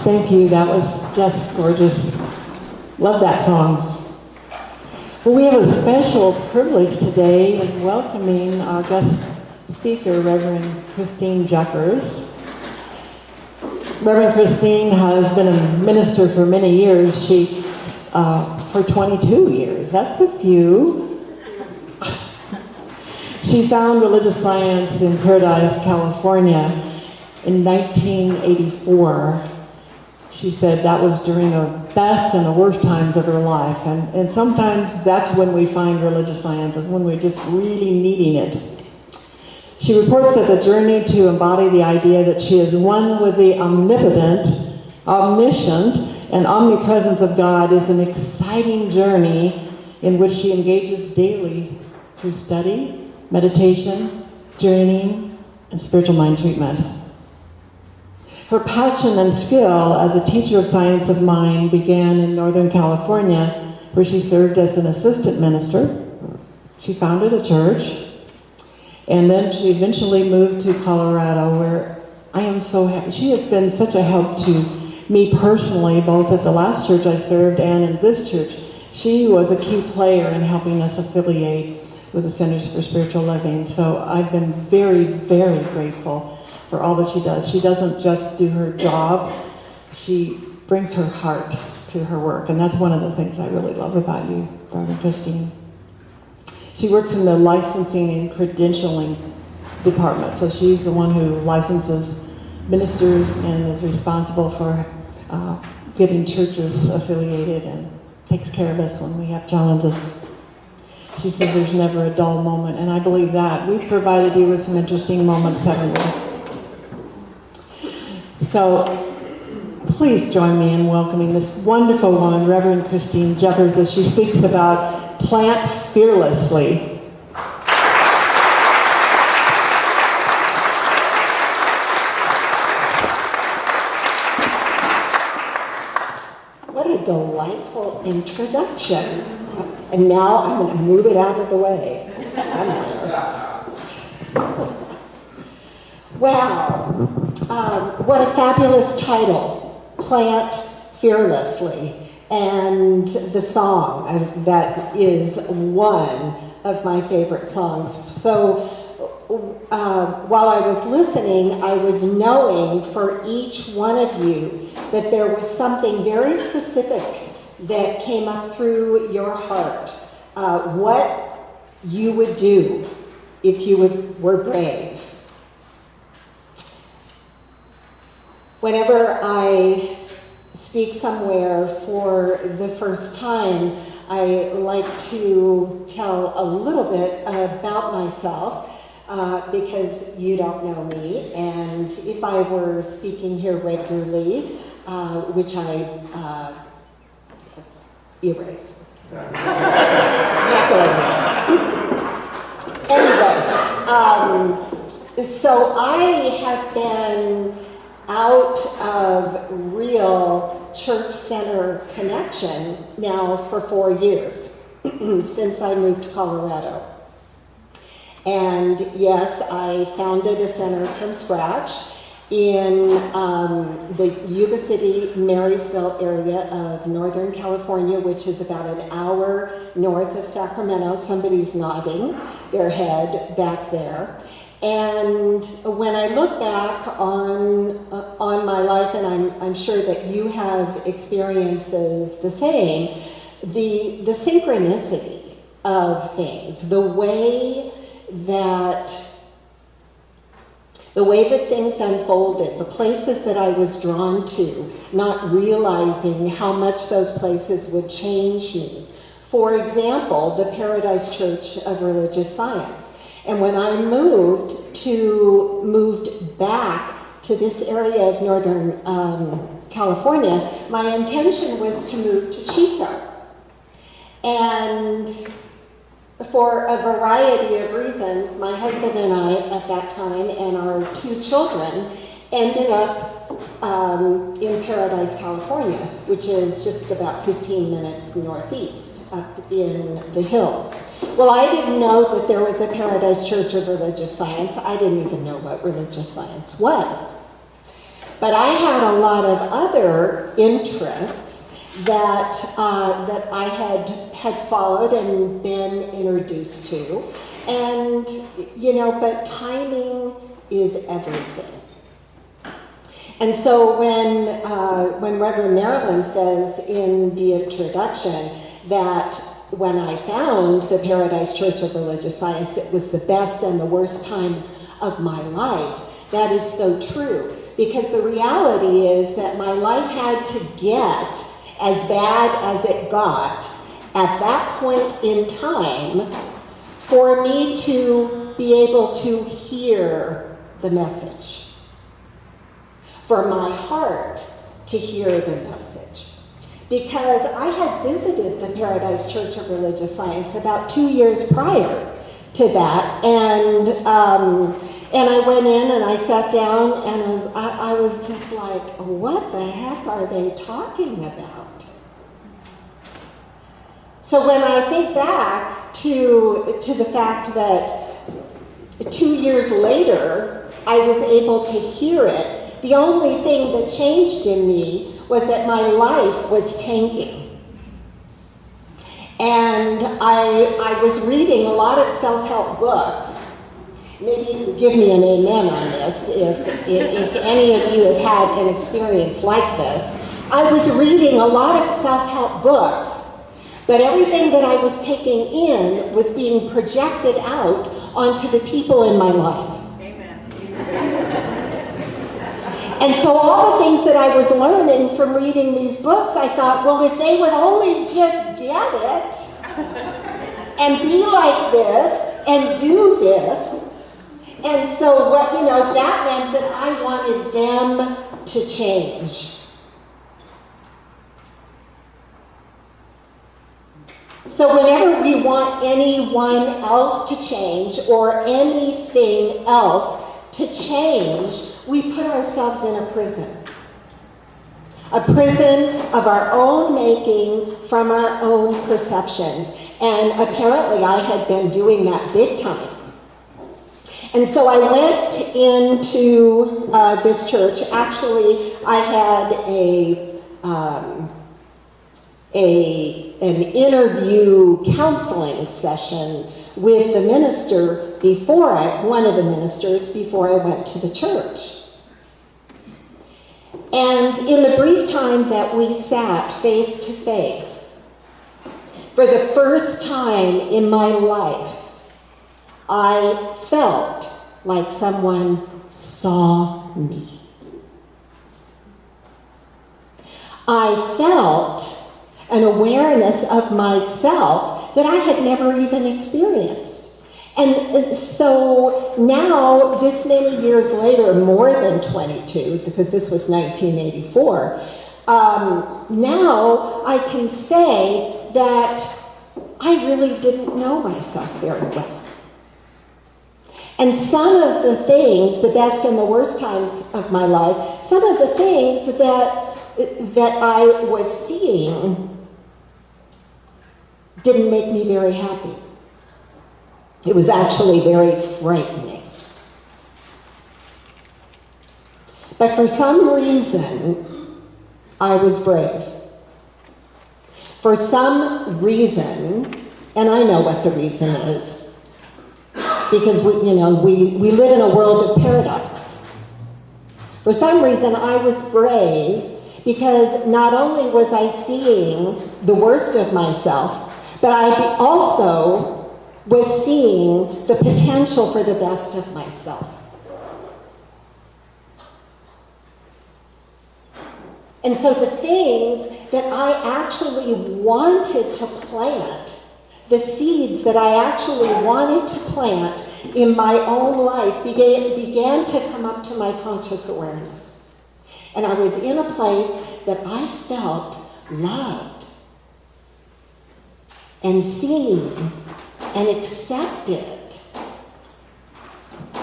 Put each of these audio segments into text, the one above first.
Thank you. That was just gorgeous. Love that song. Well, we have a special privilege today in welcoming our guest speaker, Reverend Christine Jeffers. Reverend Christine has been a minister for many years. She, for 22 years. That's a few. She found religious science in Paradise, California in 1984. She said that was during the best and the worst times of her life. And sometimes that's when we find religious science, is when we're just really needing it. She reports that the journey to embody the idea that she is one with the omnipotent, omniscient, and omnipresence of God is an exciting journey in which she engages daily through study, meditation, journeying, and spiritual mind treatment. Her passion and skill as a teacher of science of mind began in Northern California, where she served as an assistant minister. She founded a church, and then she eventually moved to Colorado, where I am so happy. She has been such a help to me personally, both at the last church I served and in this church. She was a key player in helping us affiliate with the Centers for Spiritual Living. So I've been very, very grateful for all that she does. She doesn't just do her job, she brings her heart to her work. And that's one of the things I really love about you, Reverend Christine. She works in the licensing and credentialing department. So she's the one who licenses ministers and is responsible for getting churches affiliated and takes care of us when we have challenges. She says there's never a dull moment, and I believe that. We've provided you with some interesting moments, haven't we? So please join me in welcoming this wonderful woman, Reverend Christine Jeffers, as she speaks about Plant Fearlessly. What a delightful introduction. And now I'm going to move it out of the way. Wow. What a fabulous title, Plant Fearlessly. And the song that is one of my favorite songs. So while I was listening, I was knowing for each one of you that there was something very specific that came up through your heart. What you would do if you were brave. Whenever I speak somewhere for the first time, I like to tell a little bit about myself because you don't know me. And if I were speaking here regularly, which I erase. Not going there. Anyway, so I have been out of real church center connection now for 4 years, since I moved to Colorado. And yes, I founded a center from scratch in the Yuba City, Marysville area of Northern California, which is about an hour north of Sacramento. Somebody's nodding their head back there. And when I look back on my life, and I'm sure that you have experiences the same, the synchronicity of things, the way that things unfolded, the places that I was drawn to, not realizing how much those places would change me. For example, the Paradise Church of Religious Science. And when I moved back to this area of Northern California, my intention was to move to Chico. And for a variety of reasons, my husband and I at that time and our 2 children ended up in Paradise, California, which is just about 15 minutes northeast up in the hills. Well, I didn't know that there was a Paradise Church of Religious Science. I didn't even know what religious science was. But I had a lot of other interests that that I had followed and been introduced to, and but timing is everything. And so when Reverend Marilyn says in the introduction that when I found the Paradise Church of Religious Science, it was the best and the worst times of my life, that is so true. Because the reality is that my life had to get as bad as it got at that point in time for me to be able to hear the message. For my heart to hear the message. Because I had visited the Paradise Church of Religious Science about 2 years prior to that, and I went in and I sat down and I was just like, what the heck are they talking about? So when I think back to the fact that 2 years later I was able to hear it, the only thing that changed in me was that my life was tanking. And I was reading a lot of self-help books. Maybe you could give me an amen on this if any of you have had an experience like this. I was reading a lot of self-help books, but everything that I was taking in was being projected out onto the people in my life. And so all the things that I was learning from reading these books, I thought, well, if they would only just get it and be like this and do this. And so that meant that I wanted them to change. So whenever we want anyone else to change or anything else to change, we put ourselves in a prison. A prison of our own making from our own perceptions. And apparently I had been doing that big time. And so I went into this church. Actually, I had an interview counseling session with the minister one of the ministers before I went to the church. And in the brief time that we sat face to face, for the first time in my life, I felt like someone saw me. I felt an awareness of myself that I had never even experienced. And so now, this many years later, more than 22, because this was 1984, now I can say that I really didn't know myself very well. And some of the things, the best and the worst times of my life, some of the things that I was seeing didn't make me very happy. It was actually very frightening. But for some reason, I was brave. For some reason, and I know what the reason is, because we live in a world of paradox. For some reason, I was brave because not only was I seeing the worst of myself, but I also was seeing the potential for the best of myself. And so the things that I actually wanted to plant, the seeds that I actually wanted to plant in my own life began to come up to my conscious awareness. And I was in a place that I felt loved and seen and accepted.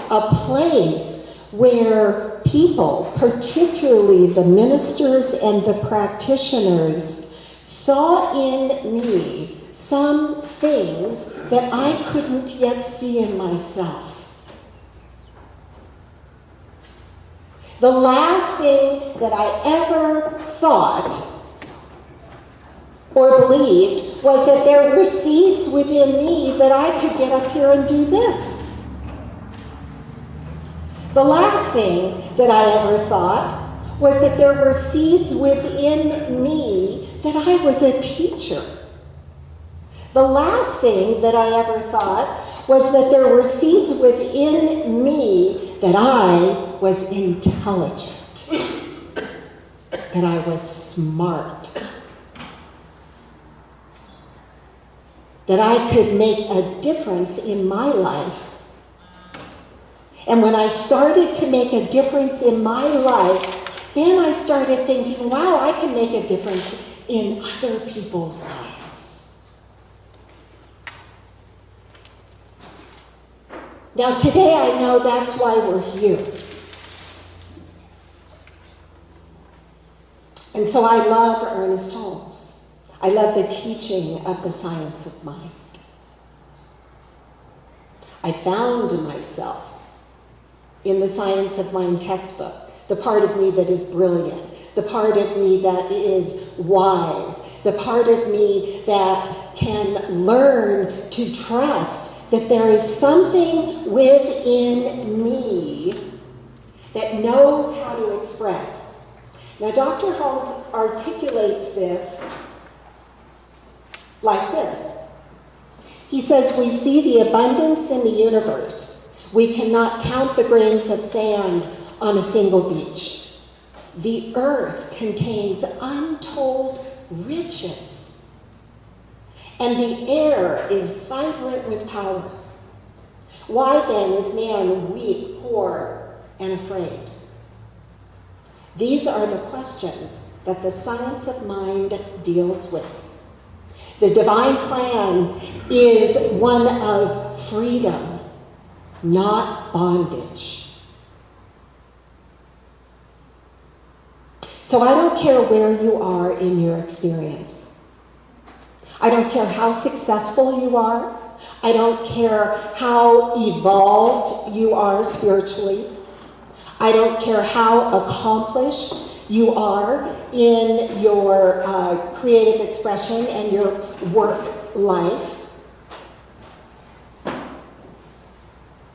A place where people, particularly the ministers and the practitioners, saw in me some things that I couldn't yet see in myself. The last thing that I ever thought or believed was that there were seeds within me that I could get up here and do this. The last thing that I ever thought was that there were seeds within me that I was a teacher. The last thing that I ever thought was that there were seeds within me that I was intelligent, that I was smart, that I could make a difference in my life. And when I started to make a difference in my life, then I started thinking, wow, I can make a difference in other people's lives. Now today I know that's why we're here. And so I love Ernest Holmes. I love the teaching of the science of mind. I found myself in the Science of Mind textbook, the part of me that is brilliant, the part of me that is wise, the part of me that can learn to trust that there is something within me that knows how to express. Now, Dr. Holmes articulates this like this. He says, we see the abundance in the universe. We cannot count the grains of sand on a single beach. The earth contains untold riches, and the air is vibrant with power. Why then is man weak, poor, and afraid? These are the questions that the science of mind deals with. The divine plan is one of freedom, not bondage. So I don't care where you are in your experience. I don't care how successful you are. I don't care how evolved you are spiritually. I don't care how accomplished you are in your creative expression and your work life.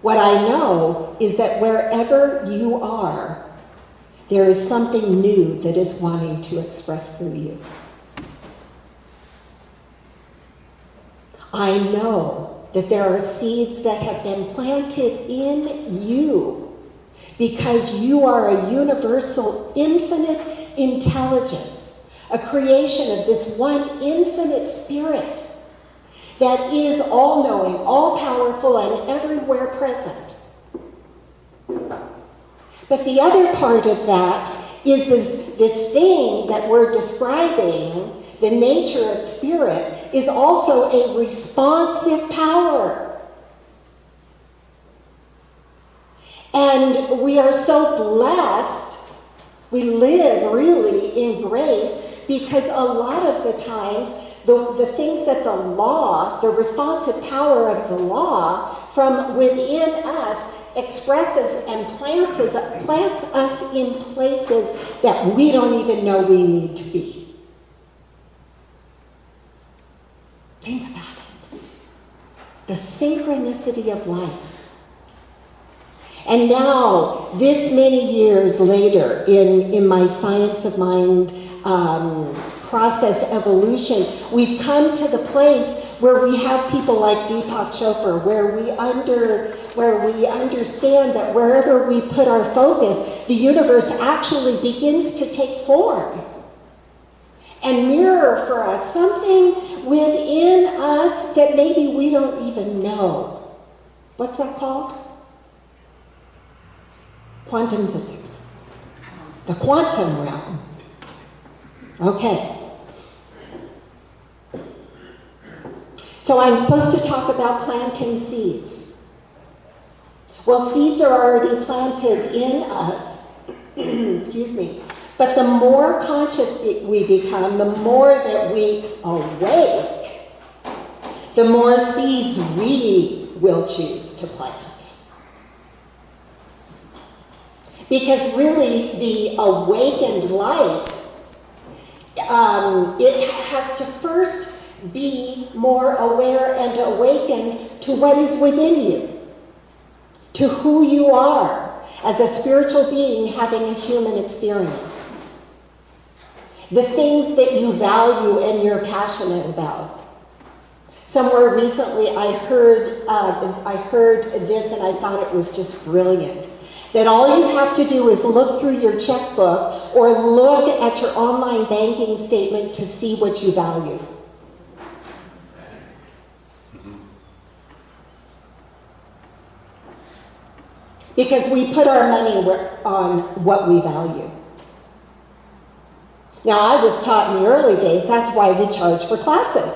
What I know is that wherever you are, there is something new that is wanting to express through you. I know that there are seeds that have been planted in you because you are a universal, infinite intelligence, a creation of this one infinite spirit that is all-knowing, all-powerful, and everywhere present. But the other part of that is this thing that we're describing, the nature of spirit, is also a responsive power. And we are so blessed, we live really in grace, because a lot of the times, the things that the law, the responsive power of the law from within us expresses and plants us in places that we don't even know we need to be. Think about it. The synchronicity of life. And now, this many years later, in my Science of Mind process evolution, we've come to the place where we have people like Deepak Chopra, where we understand that wherever we put our focus, the universe actually begins to take form and mirror for us something within us that maybe we don't even know. What's that called? Quantum physics. The quantum realm. Okay. So I'm supposed to talk about planting seeds. Well, seeds are already planted in us, excuse me, but the more conscious we become, the more that we awake, the more seeds we will choose to plant. Because really, the awakened life, it has to first be more aware and awakened to what is within you, to who you are as a spiritual being having a human experience. The things that you value and you're passionate about. Somewhere recently I heard this and I thought it was just brilliant. That all you have to do is look through your checkbook or look at your online banking statement to see what you value. Because we put our money on what we value. Now, I was taught in the early days, that's why we charge for classes.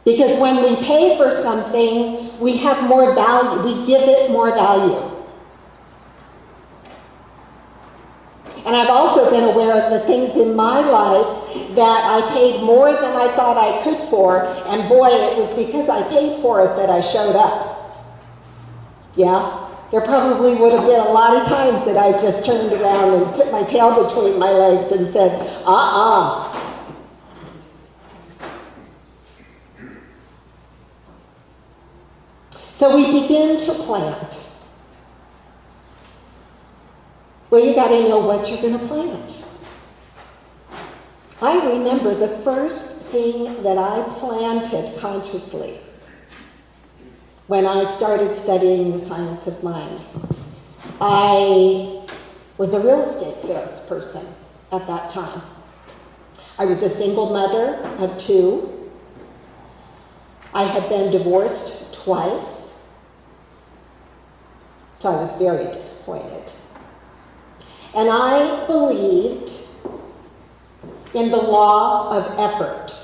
Because when we pay for something, we have more value, we give it more value. And I've also been aware of the things in my life that I paid more than I thought I could for, and boy, it was because I paid for it that I showed up. Yeah? There probably would have been a lot of times that I just turned around and put my tail between my legs and said, So we begin to plant. Well, you got to know what you're going to plant. I remember the first thing that I planted consciously when I started studying the science of mind. I was a real estate salesperson at that time. I was a single mother of 2. I had been divorced twice, so I was very disappointed. And I believed in the law of effort.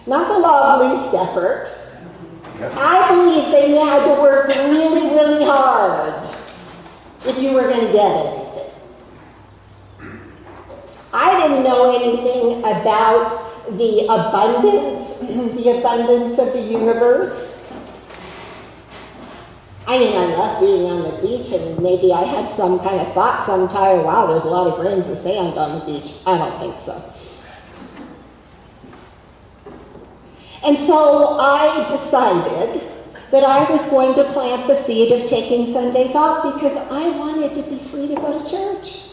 Not the law of least effort. I believed that you had to work really, really hard if you were going to get anything. I didn't know anything about the abundance of the universe. I mean, I love being on the beach, and maybe I had some kind of thought sometime, wow, there's a lot of grains of sand on the beach. I don't think so. And so I decided that I was going to plant the seed of taking Sundays off because I wanted to be free to go to church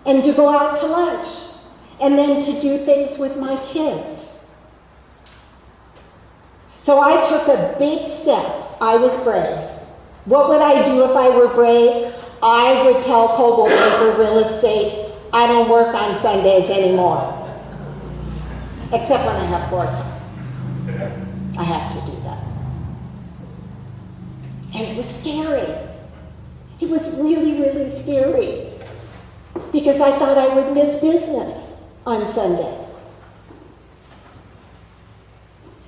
and to go out to lunch and then to do things with my kids. So I took a big step. I was brave. What would I do if I were brave? I would tell Coldwell Banker Real Estate, I don't work on Sundays anymore. Except when I have floor time. I have to do that. And it was scary. It was really, really scary. Because I thought I would miss business on Sunday.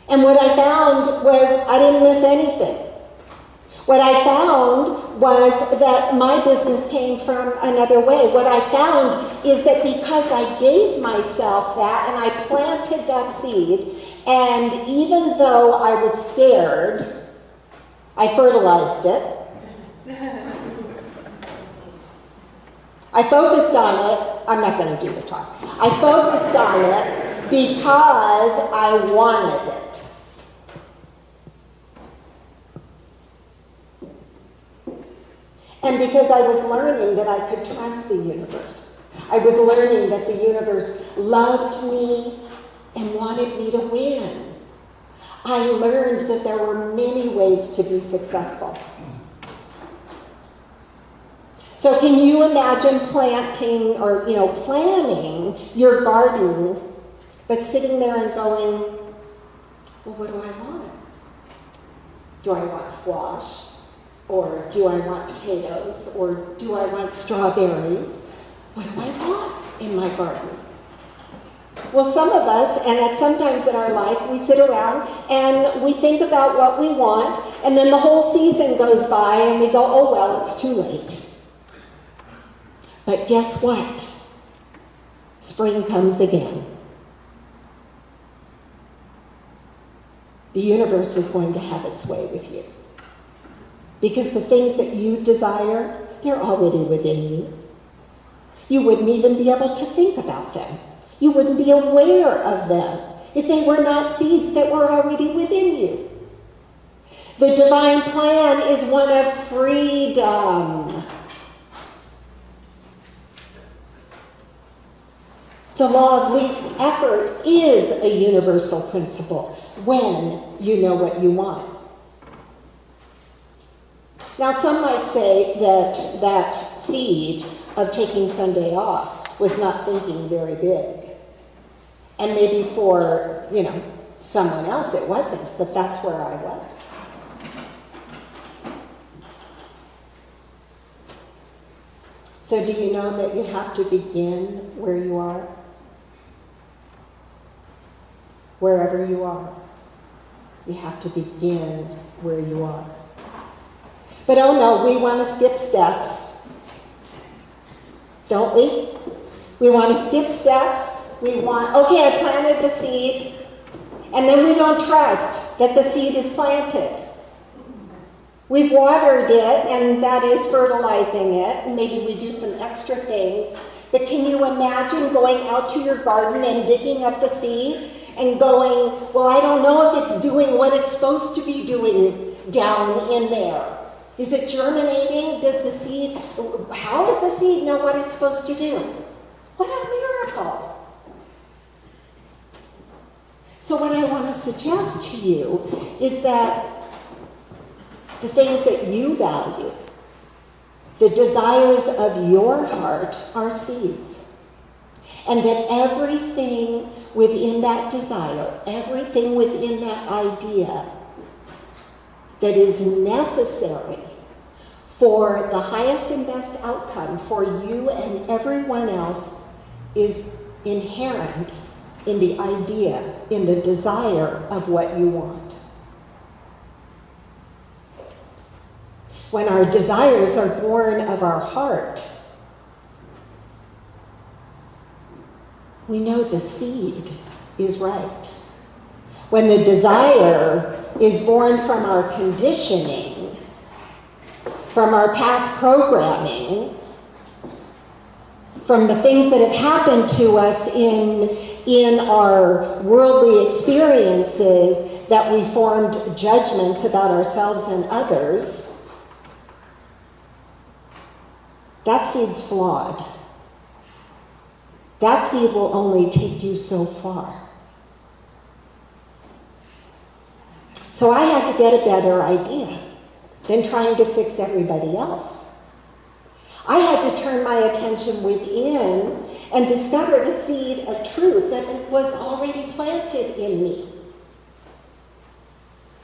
And what I found was I didn't miss anything. What I found was that my business came from another way. What I found is that because I gave myself that and I planted that seed, and even though I was scared, I fertilized it. I focused on it. I'm not going to do the talk. I focused on it because I wanted it. And because I was learning that I could trust the universe. I was learning that the universe loved me and wanted me to win. I learned that there were many ways to be successful. So can you imagine planting or, planning your garden, but sitting there and going, well, what do I want? Do I want squash? Or do I want potatoes? Or do I want strawberries? What do I want in my garden? Well, some of us, and sometimes in our life, we sit around and we think about what we want, and then the whole season goes by and we go, oh, well, it's too late. But guess what? Spring comes again. The universe is going to have its way with you. Because the things that you desire, they're already within you. You wouldn't even be able to think about them. You wouldn't be aware of them if they were not seeds that were already within you. The divine plan is one of freedom. The law of least effort is a universal principle when you know what you want. Now, some might say that that seed of taking Sunday off was not thinking very big. And maybe for, someone else it wasn't, but that's where I was. So do you know that you have to begin where you are? Wherever you are, you have to begin where you are. But oh no, we want to skip steps. Don't we? We want to skip steps. Okay, I planted the seed, and then we don't trust that the seed is planted. We've watered it, and that is fertilizing it, and maybe we do some extra things. But can you imagine going out to your garden and digging up the seed and going, well, I don't know if it's doing what it's supposed to be doing down in there. Is it germinating? How does the seed know what it's supposed to do? What a miracle. So what I want to suggest to you is that the things that you value, the desires of your heart are seeds. And that everything within that desire, everything within that idea that is necessary for the highest and best outcome for you and everyone else is inherent in the idea, in the desire of what you want. When our desires are born of our heart, we know the seed is right. When the desire is born from our conditioning, from our past programming, from the things that have happened to us in our worldly experiences that we formed judgments about ourselves and others, that seed's flawed. That seed will only take you so far. So I had to get a better idea than trying to fix everybody else. I had to turn my attention within and discover the seed of truth that was already planted in me.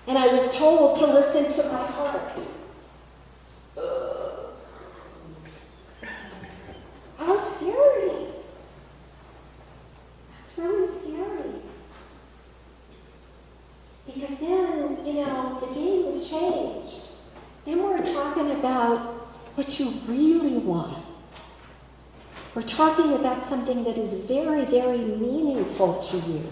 And I was told to listen to my heart. How scary. That's really scary. Because then, the game has changed. Then we're talking about what you really want. We're talking about something that is very, very meaningful to you.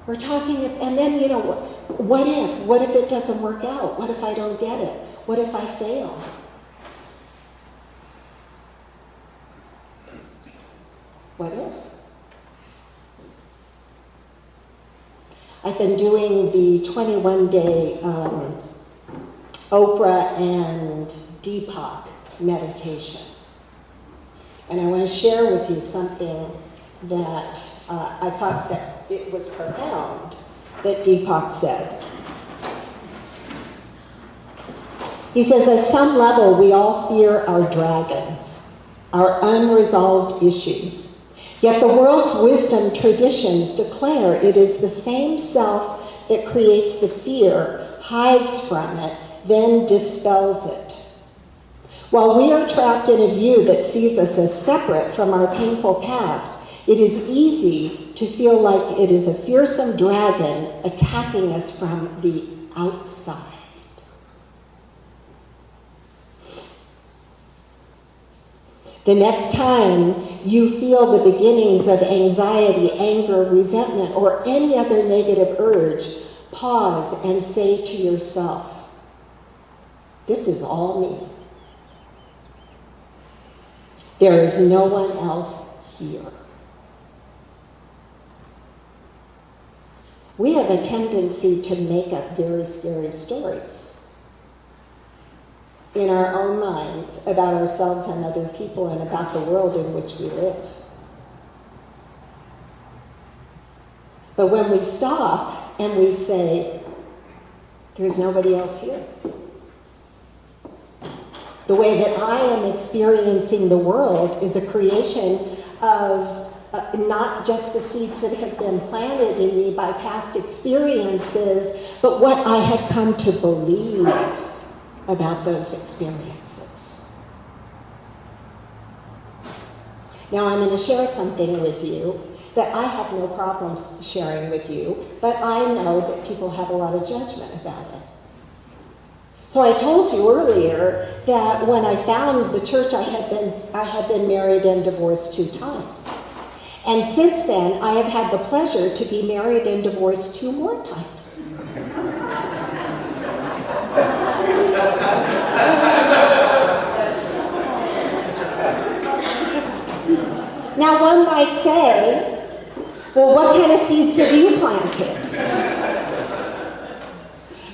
We're talking, and then, what if? What if it doesn't work out? What if I don't get it? What if I fail? What if? I've been doing the 21-day Oprah and Deepak meditation. And I want to share with you something that I thought that it was profound that Deepak said. He says, at some level, we all fear our dragons, our unresolved issues. Yet the world's wisdom traditions declare it is the same self that creates the fear, hides from it, then dispels it. While we are trapped in a view that sees us as separate from our painful past, it is easy to feel like it is a fearsome dragon attacking us from the outside. The next time you feel the beginnings of anxiety, anger, resentment, or any other negative urge, pause and say to yourself, this is all me. There is no one else here. We have a tendency to make up very scary stories in our own minds about ourselves and other people and about the world in which we live. But when we stop and we say, there's nobody else here. The way that I am experiencing the world is a creation of not just the seeds that have been planted in me by past experiences, but what I have come to believe about those experiences. Now I'm going to share something with you that I have no problems sharing with you, but I know that people have a lot of judgment about it. So I told you earlier that when I found the church, I had been married and divorced 2 times. And since then, I have had the pleasure to be married and divorced 2 more times. Now one might say, well, what kind of seeds have you planted?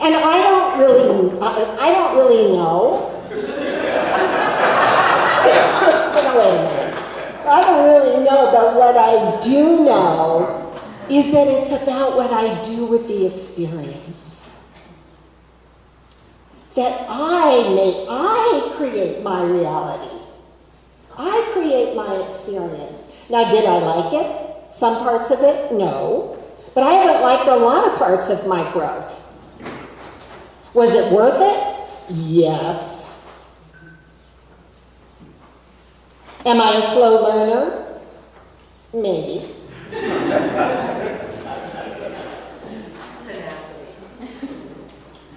And I don't really know. Wait a minute. I don't really know, but what I do know is that it's about what I do with the experience. That I create my reality. I create my experience. Now, did I like it? Some parts of it? No. But I haven't liked a lot of parts of my growth. Was it worth it? Yes. Am I a slow learner? Maybe.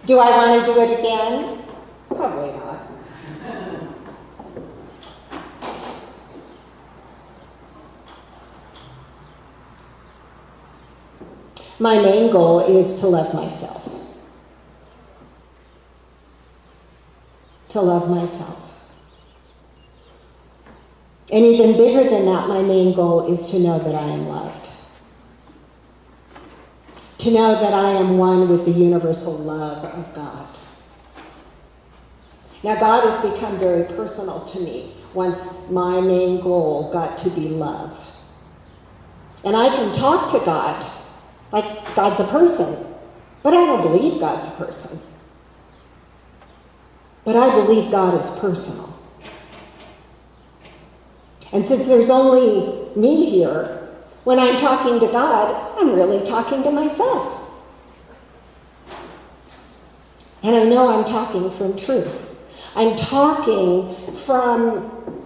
Do I want to do it again? Probably not. My main goal is to love myself. To love myself. And even bigger than that, my main goal is to know that I am loved. To know that I am one with the universal love of God. Now, God has become very personal to me once my main goal got to be love. And I can talk to God like God's a person, but I don't believe God's a person. But I believe God is personal. And since there's only me here, when I'm talking to God, I'm really talking to myself. And I know I'm talking from truth. I'm talking from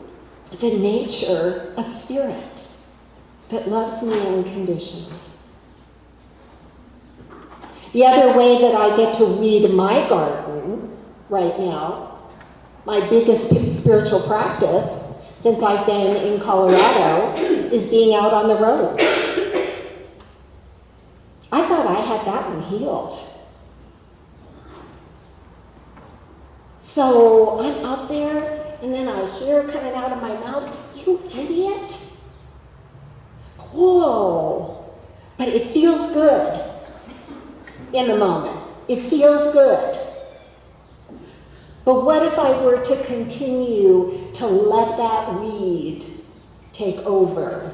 the nature of spirit that loves me unconditionally. The other way that I get to weed my garden right now, my biggest spiritual practice since I've been in Colorado, is being out on the road. I thought I had that one healed. So I'm out there, and then I hear coming out of my mouth, "You idiot." Whoa. But it feels good in the moment. It feels good. But what if I were to continue to let that weed take over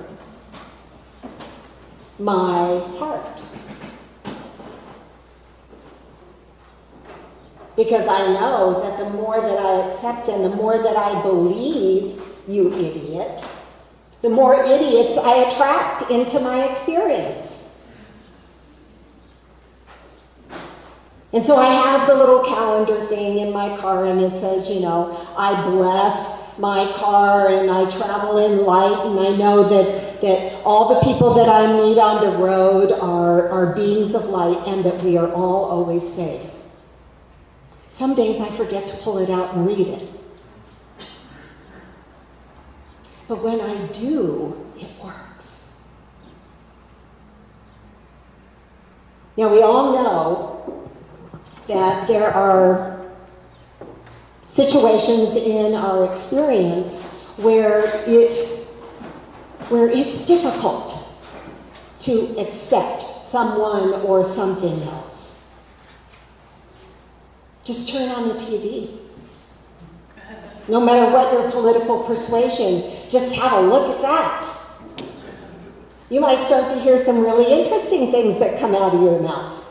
my heart? Because I know that the more that I accept and the more that I believe, "You idiot," the more idiots I attract into my experience. And so I have the little calendar thing in my car, and it says, I bless my car and I travel in light, and I know that all the people that I meet on the road are beings of light, and that we are all always safe. Some days I forget to pull it out and read it. But when I do, it works. Now, we all know that there are situations in our experience where it's difficult to accept someone or something else. Just turn on the TV. No matter what your political persuasion, just have a look at that. You might start to hear some really interesting things that come out of your mouth.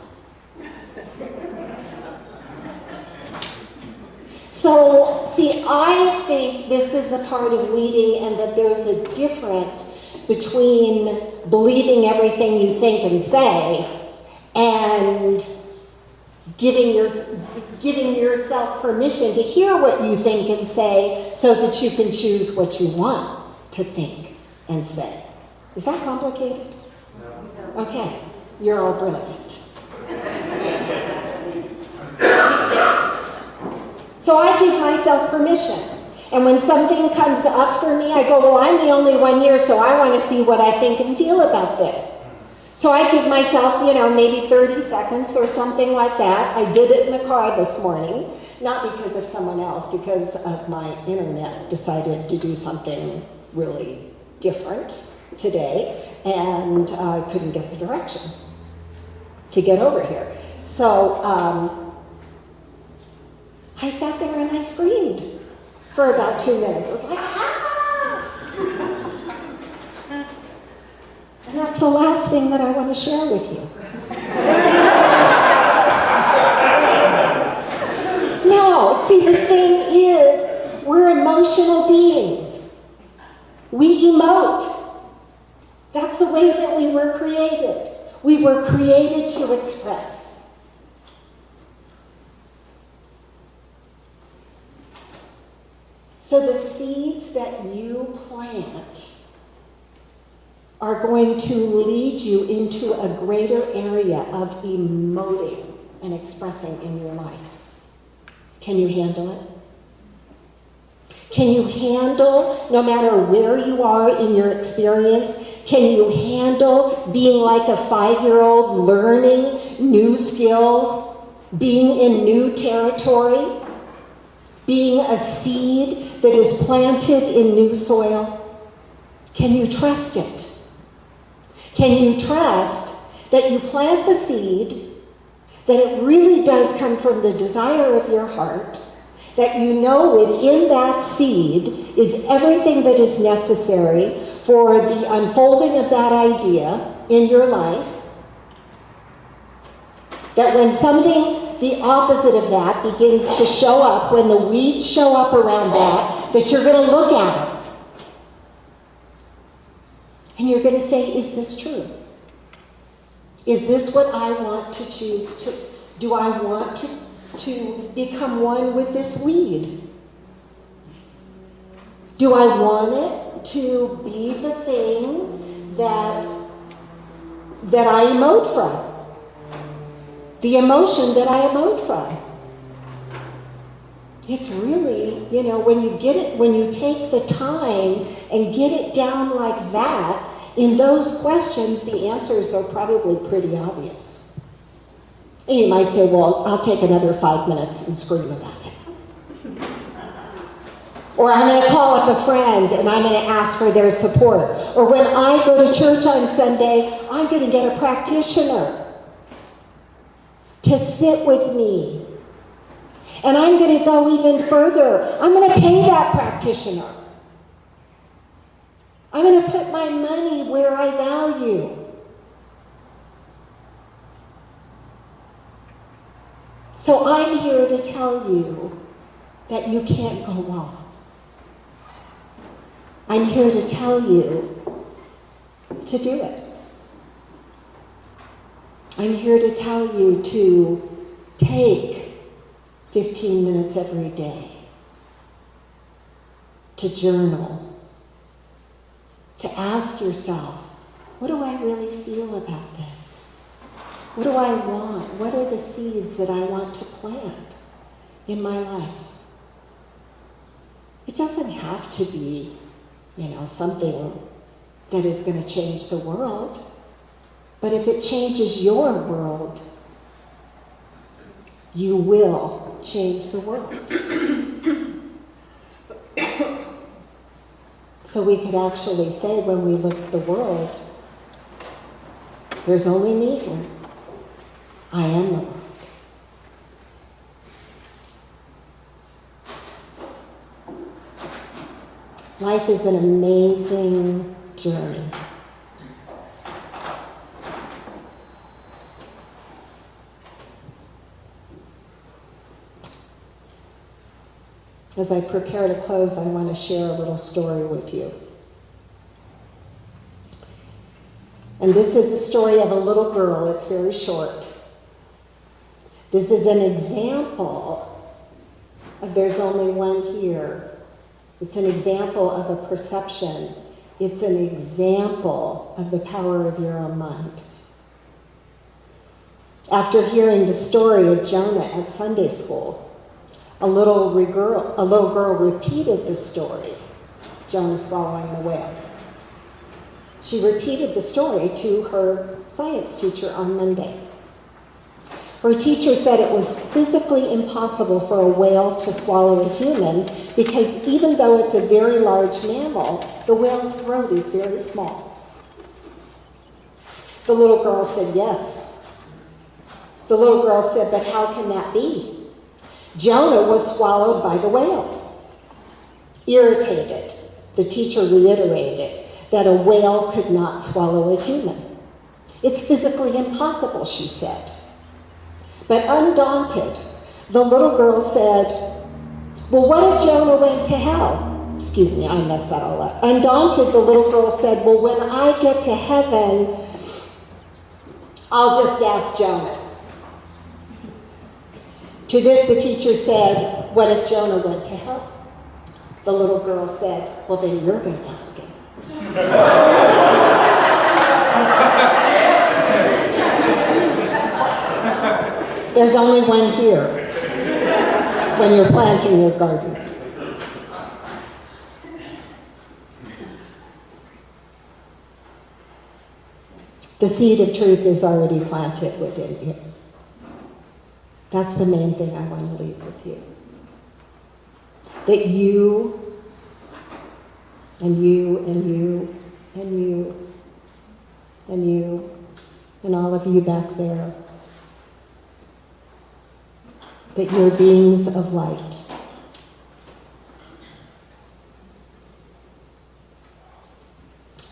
So, see, I think this is a part of weeding, and that there's a difference between believing everything you think and say and giving yourself permission to hear what you think and say so that you can choose what you want to think and say. Is that complicated? No. Okay, you're all brilliant. So I give myself permission. And when something comes up for me, I go, well, I'm the only one here, so I want to see what I think and feel about this. So I give myself, maybe 30 seconds or something like that. I did it in the car this morning, not because of someone else, because of my internet decided to do something really different today, and I couldn't get the directions to get over here. So I sat there and I screamed for about 2 minutes. It was like, ah! And that's the last thing that I want to share with you. No, see, the thing is, we're emotional beings. We emote. That's the way that we were created. We were created to express. So the seeds that you plant are going to lead you into a greater area of emoting and expressing in your life. Can you handle it? Can you handle, no matter where you are in your experience, can you handle being like a 5-year-old learning new skills, being in new territory, being a seed that is planted in new soil? Can you trust it? Can you trust that you plant the seed, that it really does come from the desire of your heart, that you know within that seed is everything that is necessary for the unfolding of that idea in your life, that when something, the opposite of that, begins to show up, when the weeds show up around that you're going to look at it. And you're going to say, is this true? Is this what I want to choose to? Do I want to become one with this weed? Do I want it to be the thing that I emote from? The emotion that I emote from? It's really, when you get it, when you take the time and get it down like that, in those questions, the answers are probably pretty obvious. And you might say, well, I'll take another 5 minutes and scream about it. Or I'm going to call up a friend and I'm going to ask for their support. Or when I go to church on Sunday, I'm going to get a practitioner to sit with me. And I'm going to go even further. I'm going to pay that practitioner. I'm going to put my money where I value. So I'm here to tell you that you can't go wrong. I'm here to tell you to do it. I'm here to tell you to take 15 minutes every day to journal, to ask yourself, what do I really feel about this? What do I want? What are the seeds that I want to plant in my life? It doesn't have to be, something that is going to change the world. But if it changes your world, you will change the world. So we could actually say when we look at the world, there's only me here. I am the world. Life is an amazing journey. As I prepare to close, I want to share a little story with you. And this is the story of a little girl. It's very short. This is an example of there's only one here. It's an example of a perception. It's an example of the power of your own mind. After hearing the story of Jonah at Sunday school, a little girl repeated the story, Jonah swallowing the whale. She repeated the story to her science teacher on Monday. Her teacher said it was physically impossible for a whale to swallow a human because even though it's a very large mammal, the whale's throat is very small. The little girl said yes. The little girl said, but how can that be? Jonah was swallowed by the whale. Irritated, the teacher reiterated that a whale could not swallow a human. It's physically impossible, she said. But undaunted, the little girl said, well, what if Jonah went to hell? Excuse me, I messed that all up. Undaunted, the little girl said, well, when I get to heaven, I'll just ask Jonah. To this, the teacher said, what if Jonah went to hell? The little girl said, well, then you're going to ask him. There's only one here when you're planting your garden. The seed of truth is already planted within you. That's the main thing I want to leave with you. That you, and you, and you, and you, and you, and all of you back there, that you're beings of light.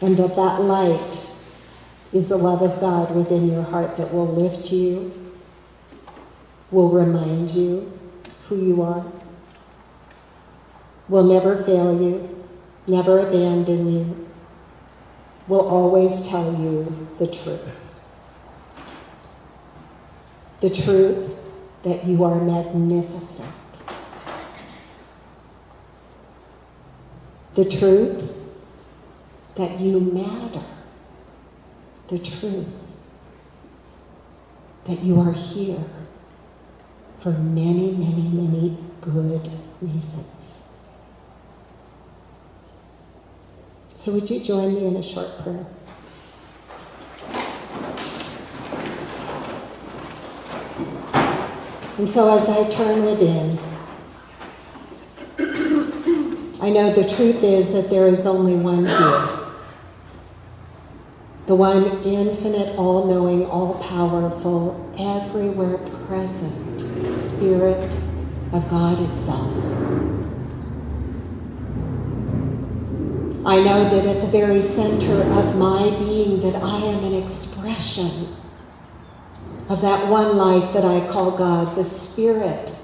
And that that light is the love of God within your heart that will lift you, will remind you who you are, will never fail you, never abandon you, will always tell you the truth. The truth that you are magnificent. The truth that you matter. The truth that you are here for many, many, many good reasons. So would you join me in a short prayer? And so as I turn within, I know the truth is that there is only one here. The one infinite, all-knowing, all-powerful, everywhere present Spirit of God itself. I know that at the very center of my being that I am an expression of that one life that I call God, the Spirit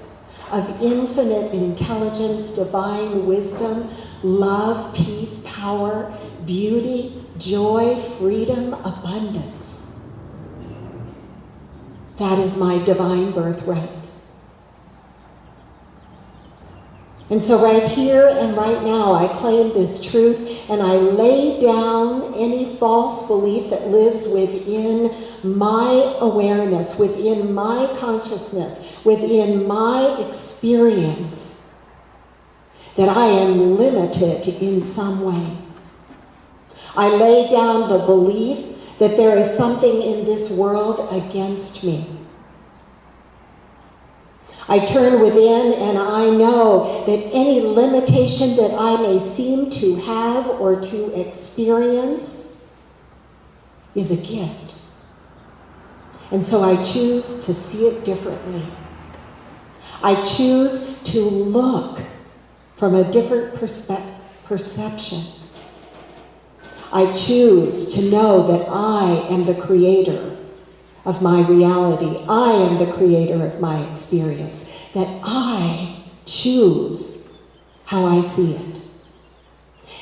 of infinite intelligence, divine wisdom, love, peace, power, beauty, joy, freedom, abundance. That is my divine birthright. And so right here and right now, I claim this truth and I lay down any false belief that lives within my awareness, within my consciousness, within my experience, that I am limited in some way. I lay down the belief that there is something in this world against me. I turn within and I know that any limitation that I may seem to have or to experience is a gift. And so I choose to see it differently. I choose to look from a different perception. I choose to know that I am the creator of my reality. I am the creator of my experience. That I choose how I see it.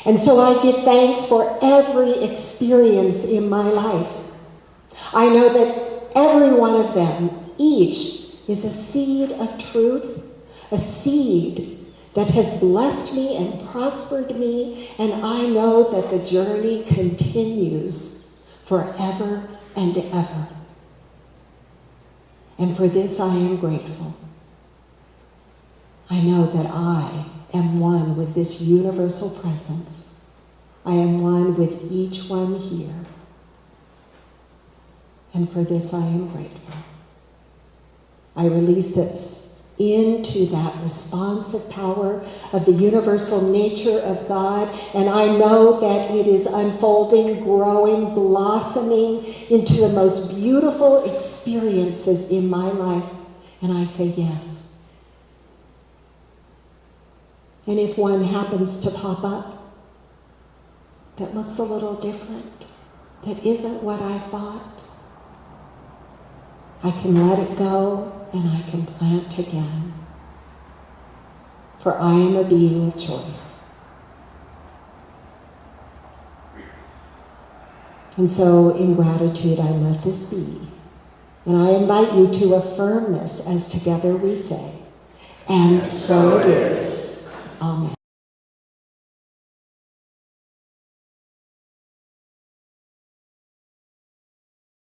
And so I give thanks for every experience in my life. I know that every one of them, each, is a seed of truth, a seed that has blessed me and prospered me, and I know that the journey continues forever and ever. And for this I am grateful. I know that I am one with this universal presence. I am one with each one here. And for this I am grateful. I release this into that responsive power of the universal nature of God, and I know that it is unfolding, growing, blossoming into the most beautiful experiences in my life, and I say yes. And if one happens to pop up that looks a little different, that isn't what I thought, I can let it go and I can plant again. For I am a being of choice. And so in gratitude, I let this be. And I invite you to affirm this as together we say, and so it is. Amen.